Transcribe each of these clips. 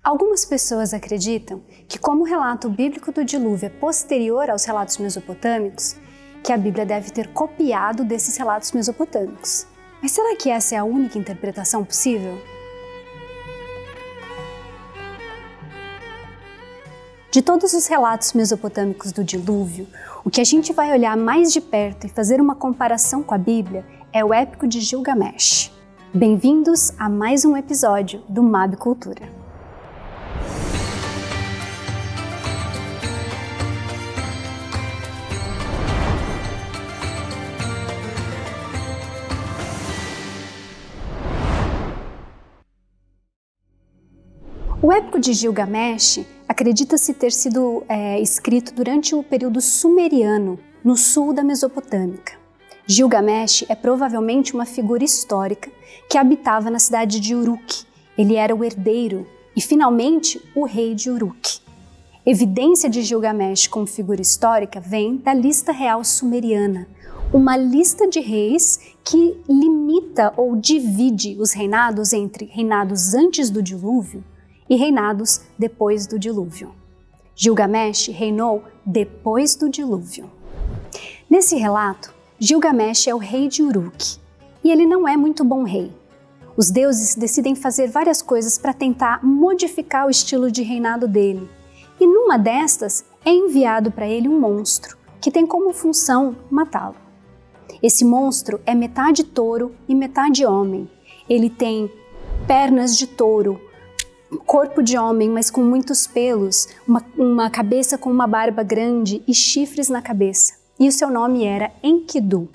Algumas pessoas acreditam que, como o relato bíblico do dilúvio é posterior aos relatos mesopotâmicos, que a Bíblia deve ter copiado desses relatos mesopotâmicos. Mas será que essa é a única interpretação possível? De todos os relatos mesopotâmicos do dilúvio, o que a gente vai olhar mais de perto e fazer uma comparação com a Bíblia é o Épico de Gilgamesh. Bem-vindos a mais um episódio do MAB Cultura. O Épico de Gilgamesh acredita-se ter sido escrito durante o período sumeriano, no sul da Mesopotâmica. Gilgamesh é provavelmente uma figura histórica que habitava na cidade de Uruk. Ele era o herdeiro e, finalmente, o rei de Uruk. Evidência de Gilgamesh como figura histórica vem da lista real sumeriana, uma lista de reis que limita ou divide os reinados entre reinados antes do dilúvio e reinados depois do dilúvio. Gilgamesh reinou depois do dilúvio. Nesse relato, Gilgamesh é o rei de Uruk e ele não é muito bom rei. Os deuses decidem fazer várias coisas para tentar modificar o estilo de reinado dele, e numa destas é enviado para ele um monstro que tem como função matá-lo. Esse monstro é metade touro e metade homem. Ele tem pernas de touro, corpo de homem, mas com muitos pelos, uma cabeça com uma barba grande e chifres na cabeça. E o seu nome era Enkidu.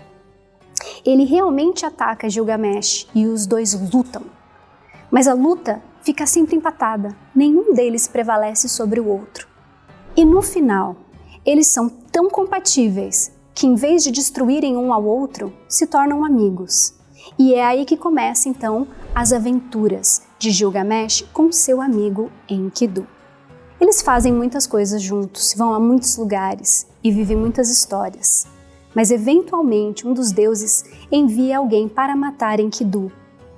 Ele realmente ataca Gilgamesh e os dois lutam. Mas a luta fica sempre empatada, nenhum deles prevalece sobre o outro. E no final, eles são tão compatíveis que, em vez de destruírem um ao outro, se tornam amigos. E é aí que começam então as aventuras de Gilgamesh com seu amigo Enkidu. Eles fazem muitas coisas juntos, vão a muitos lugares e vivem muitas histórias. Mas eventualmente um dos deuses envia alguém para matar Enkidu,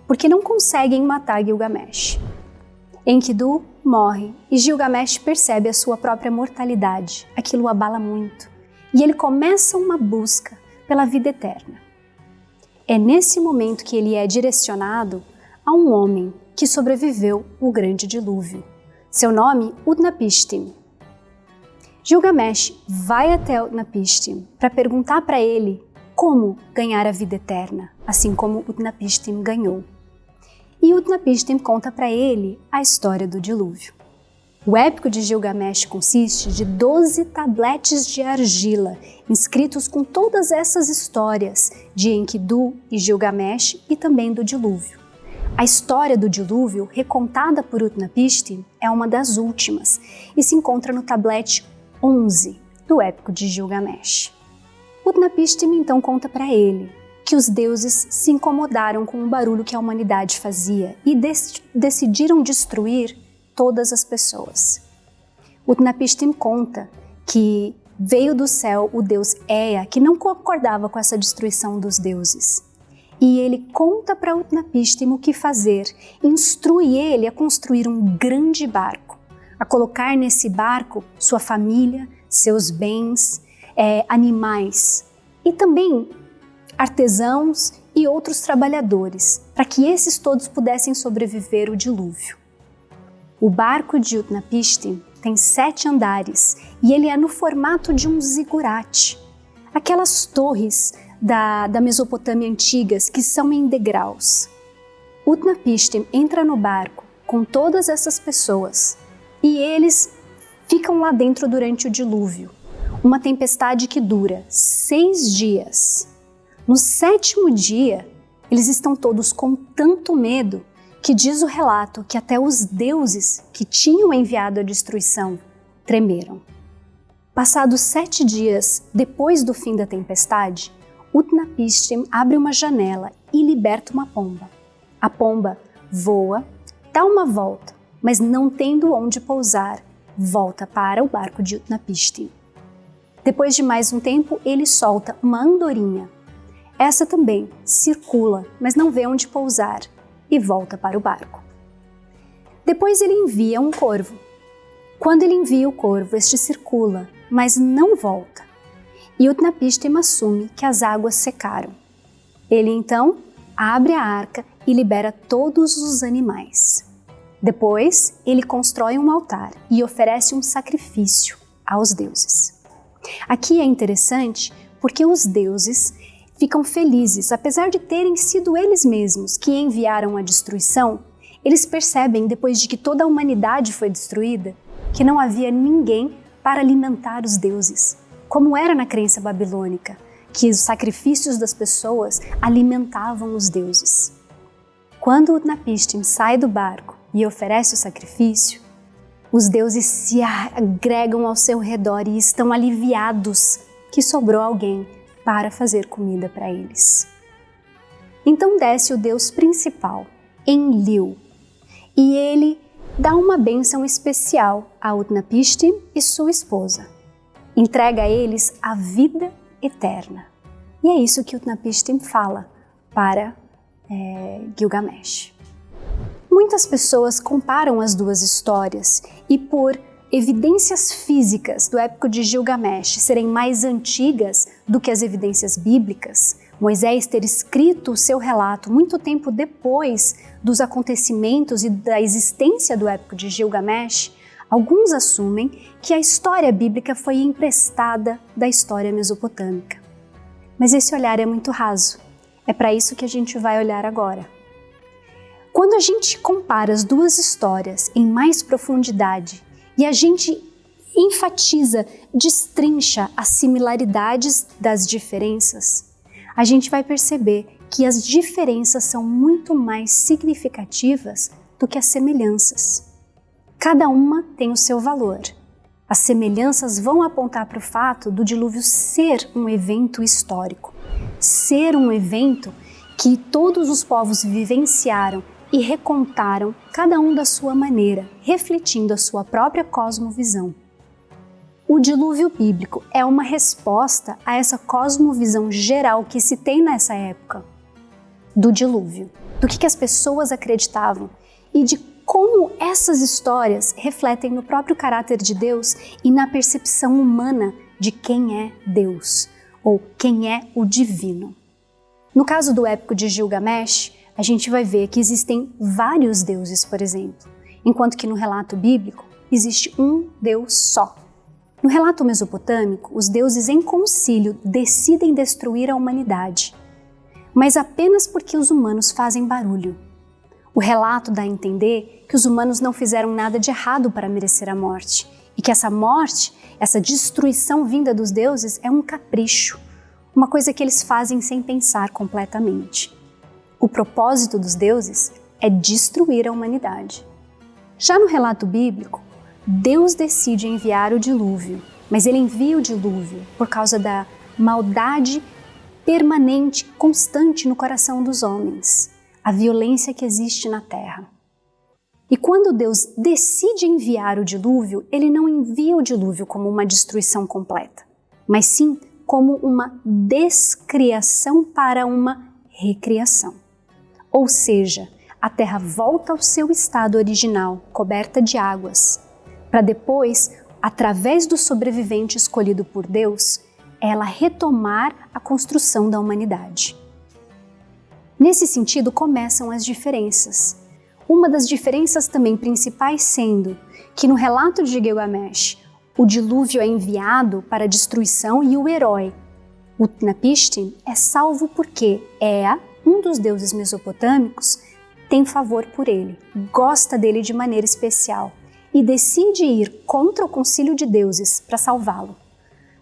porque não conseguem matar Gilgamesh. Enkidu morre e Gilgamesh percebe a sua própria mortalidade. Aquilo o abala muito e ele começa uma busca pela vida eterna. É nesse momento que ele é direcionado a um homem que sobreviveu o grande dilúvio. Seu nome, Utnapishtim. Gilgamesh vai até Utnapishtim para perguntar para ele como ganhar a vida eterna, assim como Utnapishtim ganhou. E Utnapishtim conta para ele a história do dilúvio. O Épico de Gilgamesh consiste de 12 tabletes de argila, inscritos com todas essas histórias de Enkidu e Gilgamesh e também do dilúvio. A história do dilúvio, recontada por Utnapishtim, é uma das últimas e se encontra no tablete 11 do Épico de Gilgamesh. Utnapishtim então conta para ele que os deuses se incomodaram com o barulho que a humanidade fazia e decidiram destruir todas as pessoas. Utnapishtim conta que veio do céu o deus Ea, que não concordava com essa destruição dos deuses. E ele conta para Utnapishtim o que fazer, instrui ele a construir um grande barco, a colocar nesse barco sua família, seus bens, animais e também artesãos e outros trabalhadores, para que esses todos pudessem sobreviver ao dilúvio. O barco de Utnapishtim tem 7 andares e ele é no formato de um zigurate, aquelas torres da Mesopotâmia antigas que são em degraus. Utnapishtim entra no barco com todas essas pessoas e eles ficam lá dentro durante o dilúvio, uma tempestade que dura 6 dias. No 7º dia, eles estão todos com tanto medo que diz o relato que até os deuses que tinham enviado a destruição tremeram. Passados 7 dias depois do fim da tempestade, Utnapishtim abre uma janela e liberta uma pomba. A pomba voa, dá uma volta, mas não tendo onde pousar, volta para o barco de Utnapishtim. Depois de mais um tempo, ele solta uma andorinha. Essa também circula, mas não vê onde pousar e volta para o barco. Depois ele envia um corvo. Quando ele envia o corvo, este circula, mas não volta. E Utnapishtim assume que as águas secaram. Ele então abre a arca e libera todos os animais. Depois, ele constrói um altar e oferece um sacrifício aos deuses. Aqui é interessante porque os deuses ficam felizes, apesar de terem sido eles mesmos que enviaram a destruição. Eles percebem, depois de que toda a humanidade foi destruída, que não havia ninguém para alimentar os deuses, como era na crença babilônica, que os sacrifícios das pessoas alimentavam os deuses. Quando Utnapishtim sai do barco e oferece o sacrifício, os deuses se agregam ao seu redor e estão aliviados que sobrou alguém para fazer comida para eles. Então desce o deus principal, Enlil, e ele dá uma bênção especial a Utnapishtim e sua esposa. Entrega a eles a vida eterna. E é isso que Utnapishtim fala para Gilgamesh. Muitas pessoas comparam as duas histórias e, por evidências físicas do épico de Gilgamesh serem mais antigas do que as evidências bíblicas, Moisés ter escrito o seu relato muito tempo depois dos acontecimentos e da existência do épico de Gilgamesh, alguns assumem que a história bíblica foi emprestada da história mesopotâmica. Mas esse olhar é muito raso. É para isso que a gente vai olhar agora. Quando a gente compara as duas histórias em mais profundidade e a gente enfatiza, destrincha as similaridades das diferenças, a gente vai perceber que as diferenças são muito mais significativas do que as semelhanças. Cada uma tem o seu valor. As semelhanças vão apontar para o fato do dilúvio ser um evento histórico, ser um evento que todos os povos vivenciaram e recontaram, cada um da sua maneira, refletindo a sua própria cosmovisão. O dilúvio bíblico é uma resposta a essa cosmovisão geral que se tem nessa época do dilúvio, do que as pessoas acreditavam e de como essas histórias refletem no próprio caráter de Deus e na percepção humana de quem é Deus, ou quem é o divino. No caso do épico de Gilgamesh, a gente vai ver que existem vários deuses, por exemplo, enquanto que no relato bíblico existe um Deus só. No relato mesopotâmico, os deuses em concílio decidem destruir a humanidade, mas apenas porque os humanos fazem barulho. O relato dá a entender que os humanos não fizeram nada de errado para merecer a morte, e que essa morte, essa destruição vinda dos deuses é um capricho, uma coisa que eles fazem sem pensar completamente. O propósito dos deuses é destruir a humanidade. Já no relato bíblico, Deus decide enviar o dilúvio, mas ele envia o dilúvio por causa da maldade permanente, constante no coração dos homens, a violência que existe na terra. E quando Deus decide enviar o dilúvio, ele não envia o dilúvio como uma destruição completa, mas sim como uma descriação para uma recriação. Ou seja, a terra volta ao seu estado original, coberta de águas, para depois, através do sobrevivente escolhido por Deus, ela retomar a construção da humanidade. Nesse sentido, começam as diferenças. Uma das diferenças também principais sendo que no relato de Gilgamesh, o dilúvio é enviado para a destruição e o herói, Utnapishtim, é salvo porque Ea, um dos deuses mesopotâmicos, tem favor por ele, gosta dele de maneira especial e decide ir contra o concílio de deuses para salvá-lo,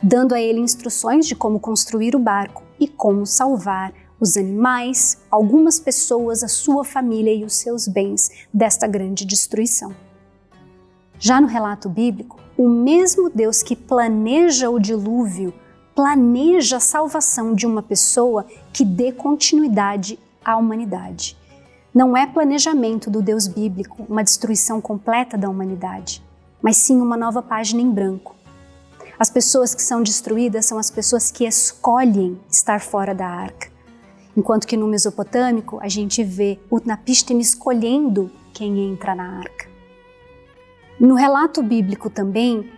dando a ele instruções de como construir o barco e como salvar os animais, algumas pessoas, a sua família e os seus bens desta grande destruição. Já no relato bíblico, o mesmo Deus que planeja o dilúvio, planeja a salvação de uma pessoa que dê continuidade à humanidade. Não é planejamento do Deus bíblico uma destruição completa da humanidade, mas sim uma nova página em branco. As pessoas que são destruídas são as pessoas que escolhem estar fora da arca, enquanto que no mesopotâmico a gente vê Utnapishtim escolhendo quem entra na arca. No relato bíblico também,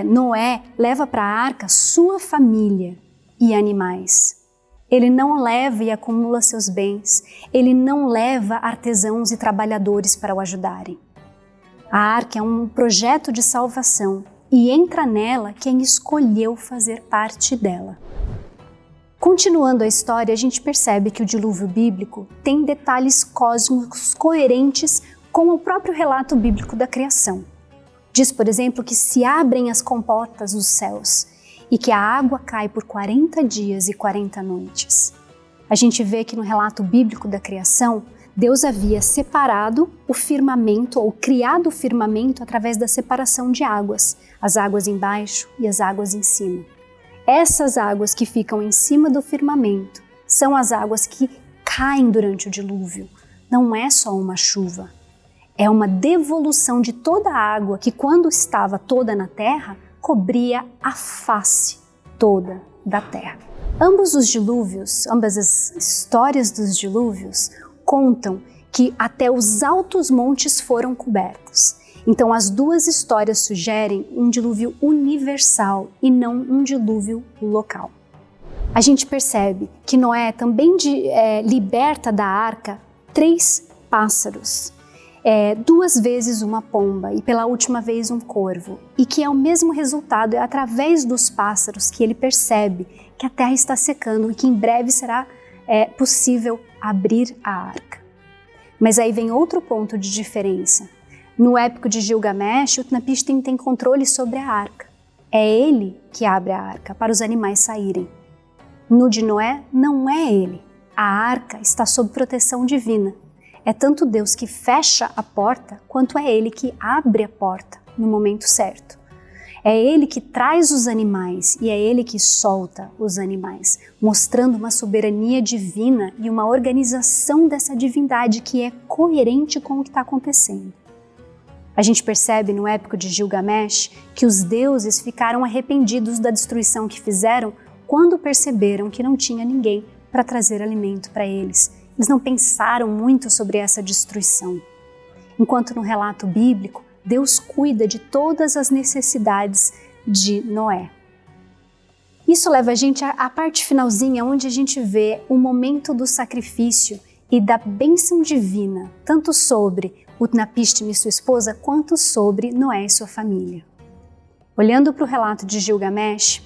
Noé leva para a arca sua família e animais. Ele não leva e acumula seus bens, ele não leva artesãos e trabalhadores para o ajudarem. A arca é um projeto de salvação e entra nela quem escolheu fazer parte dela. Continuando a história, a gente percebe que o dilúvio bíblico tem detalhes cósmicos coerentes com o próprio relato bíblico da criação. Diz, por exemplo, que se abrem as comportas dos céus e que a água cai por 40 dias e 40 noites. A gente vê que no relato bíblico da criação, Deus havia separado o firmamento ou criado o firmamento através da separação de águas, as águas embaixo e as águas em cima. Essas águas que ficam em cima do firmamento são as águas que caem durante o dilúvio. Não é só uma chuva, é uma devolução de toda a água que, quando estava toda na terra, cobria a face toda da terra. Ambos os dilúvios, ambas as histórias dos dilúvios, contam que até os altos montes foram cobertos. Então as duas histórias sugerem um dilúvio universal e não um dilúvio local. A gente percebe que Noé também liberta da arca 3 pássaros, 2 vezes uma pomba e pela última vez um corvo, e que é o mesmo resultado, é através dos pássaros que ele percebe que a terra está secando e que em breve será possível abrir a arca. Mas aí vem outro ponto de diferença. No épico de Gilgamesh, Utnapishtim tem controle sobre a arca. É ele que abre a arca para os animais saírem. No de Noé, não é ele. A arca está sob proteção divina. É tanto Deus que fecha a porta, quanto é ele que abre a porta no momento certo. É ele que traz os animais e é ele que solta os animais, mostrando uma soberania divina e uma organização dessa divindade que é coerente com o que está acontecendo. A gente percebe no épico de Gilgamesh que os deuses ficaram arrependidos da destruição que fizeram quando perceberam que não tinha ninguém para trazer alimento para eles. Eles não pensaram muito sobre essa destruição. Enquanto no relato bíblico, Deus cuida de todas as necessidades de Noé. Isso leva a gente à parte finalzinha, onde a gente vê o momento do sacrifício e da bênção divina, tanto sobre Utnapishtim e sua esposa, quanto sobre Noé e sua família. Olhando para o relato de Gilgamesh,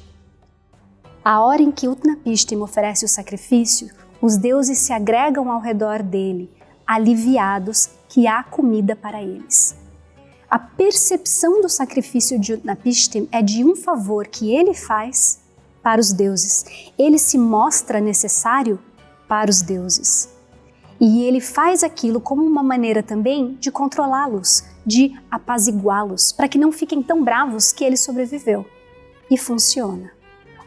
a hora em que Utnapishtim oferece o sacrifício, os deuses se agregam ao redor dele, aliviados que há comida para eles. A percepção do sacrifício de Utnapishtim é de um favor que ele faz para os deuses. Ele se mostra necessário para os deuses. E ele faz aquilo como uma maneira também de controlá-los, de apaziguá-los, para que não fiquem tão bravos que ele sobreviveu. E funciona.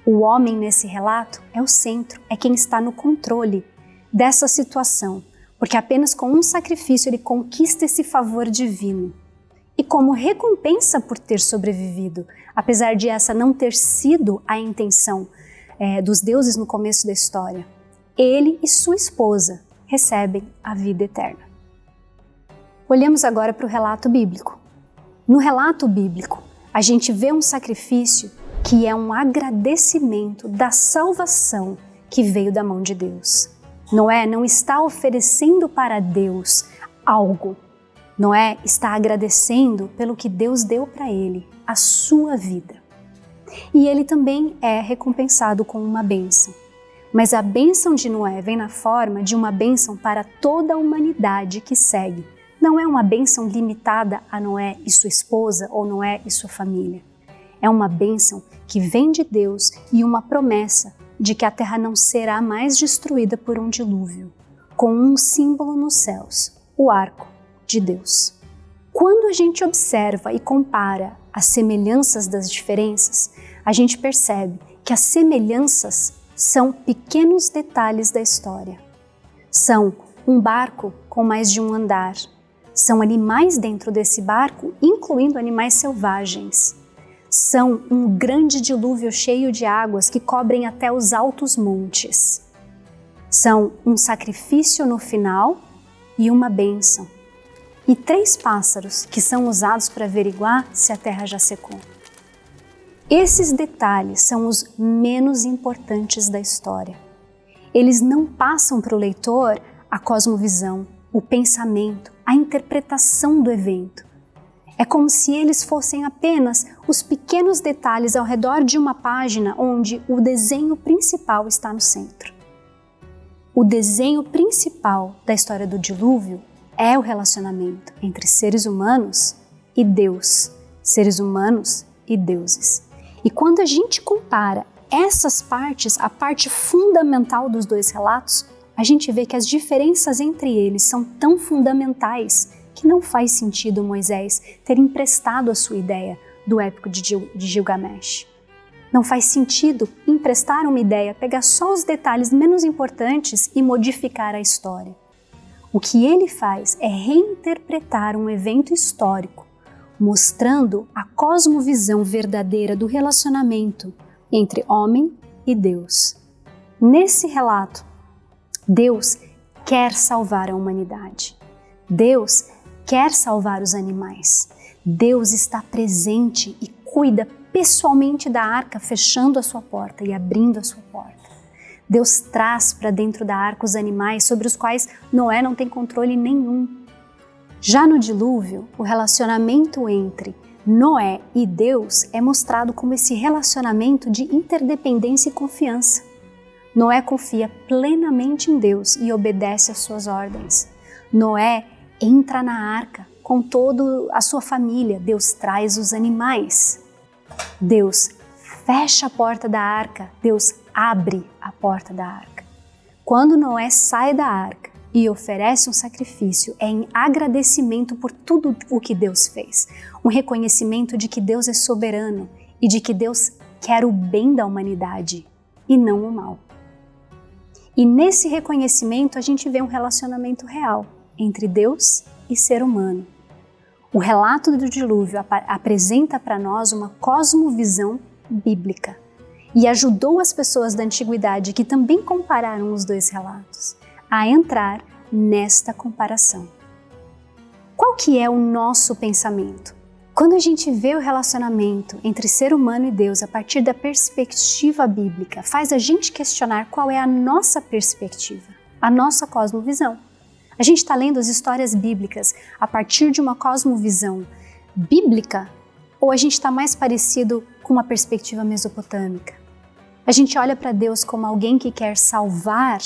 O homem nesse relato é o centro, é quem está no controle dessa situação, porque apenas com um sacrifício ele conquista esse favor divino. E como recompensa por ter sobrevivido, apesar de essa não ter sido a intenção dos deuses no começo da história, ele e sua esposa recebem a vida eterna. Olhamos agora para o relato bíblico. No relato bíblico, a gente vê um sacrifício que é um agradecimento da salvação que veio da mão de Deus. Noé não está oferecendo para Deus algo. Noé está agradecendo pelo que Deus deu para ele, a sua vida. E ele também é recompensado com uma bênção. Mas a bênção de Noé vem na forma de uma bênção para toda a humanidade que segue. Não é uma bênção limitada a Noé e sua esposa ou Noé e sua família. É uma bênção que vem de Deus e uma promessa de que a terra não será mais destruída por um dilúvio, com um símbolo nos céus, o arco de Deus. Quando a gente observa e compara as semelhanças das diferenças, a gente percebe que as semelhanças são pequenos detalhes da história. São um barco com mais de um andar. São animais dentro desse barco, incluindo animais selvagens. São um grande dilúvio cheio de águas que cobrem até os altos montes. São um sacrifício no final e uma bênção. e 3 pássaros que são usados para averiguar se a terra já secou. Esses detalhes são os menos importantes da história. Eles não passam para o leitor a cosmovisão, o pensamento, a interpretação do evento. É como se eles fossem apenas os pequenos detalhes ao redor de uma página onde o desenho principal está no centro. O desenho principal da história do dilúvio é o relacionamento entre seres humanos e Deus, seres humanos e deuses. E quando a gente compara essas partes, a parte fundamental dos 2 relatos, a gente vê que as diferenças entre eles são tão fundamentais que não faz sentido Moisés ter emprestado a sua ideia do épico de Gilgamesh. Não faz sentido emprestar uma ideia, pegar só os detalhes menos importantes e modificar a história. O que ele faz é reinterpretar um evento histórico, mostrando a cosmovisão verdadeira do relacionamento entre homem e Deus. Nesse relato, Deus quer salvar a humanidade. Deus quer salvar os animais. Deus está presente e cuida pessoalmente da arca, fechando a sua porta e abrindo a sua porta. Deus traz para dentro da arca os animais sobre os quais Noé não tem controle nenhum. Já no dilúvio, o relacionamento entre Noé e Deus é mostrado como esse relacionamento de interdependência e confiança. Noé confia plenamente em Deus e obedece às suas ordens. Noé entra na arca com toda a sua família. Deus traz os animais. Deus fecha a porta da arca. Deus abre a porta da arca. Quando Noé sai da arca e oferece um sacrifício, é em agradecimento por tudo o que Deus fez. Um reconhecimento de que Deus é soberano e de que Deus quer o bem da humanidade e não o mal. E nesse reconhecimento a gente vê um relacionamento real entre Deus e ser humano. O relato do dilúvio apresenta para nós uma cosmovisão bíblica e ajudou as pessoas da antiguidade que também compararam os 2 relatos a entrar nesta comparação. Qual que é o nosso pensamento? Quando a gente vê o relacionamento entre ser humano e Deus a partir da perspectiva bíblica, faz a gente questionar qual é a nossa perspectiva, a nossa cosmovisão. A gente está lendo as histórias bíblicas a partir de uma cosmovisão bíblica ou a gente está mais parecido com uma perspectiva mesopotâmica? A gente olha para Deus como alguém que quer salvar,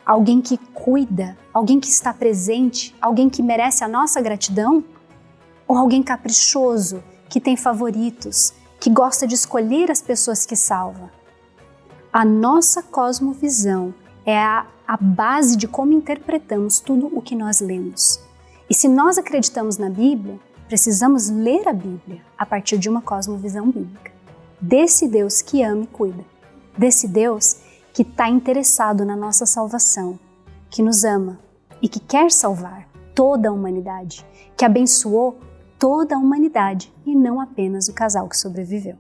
alguém que cuida, alguém que está presente, alguém que merece a nossa gratidão? Ou alguém caprichoso, que tem favoritos, que gosta de escolher as pessoas que salva? A nossa cosmovisão é a base de como interpretamos tudo o que nós lemos. E se nós acreditamos na Bíblia, precisamos ler a Bíblia a partir de uma cosmovisão bíblica. Desse Deus que ama e cuida. Desse Deus que está interessado na nossa salvação, que nos ama e que quer salvar toda a humanidade, que abençoou toda a humanidade e não apenas o casal que sobreviveu.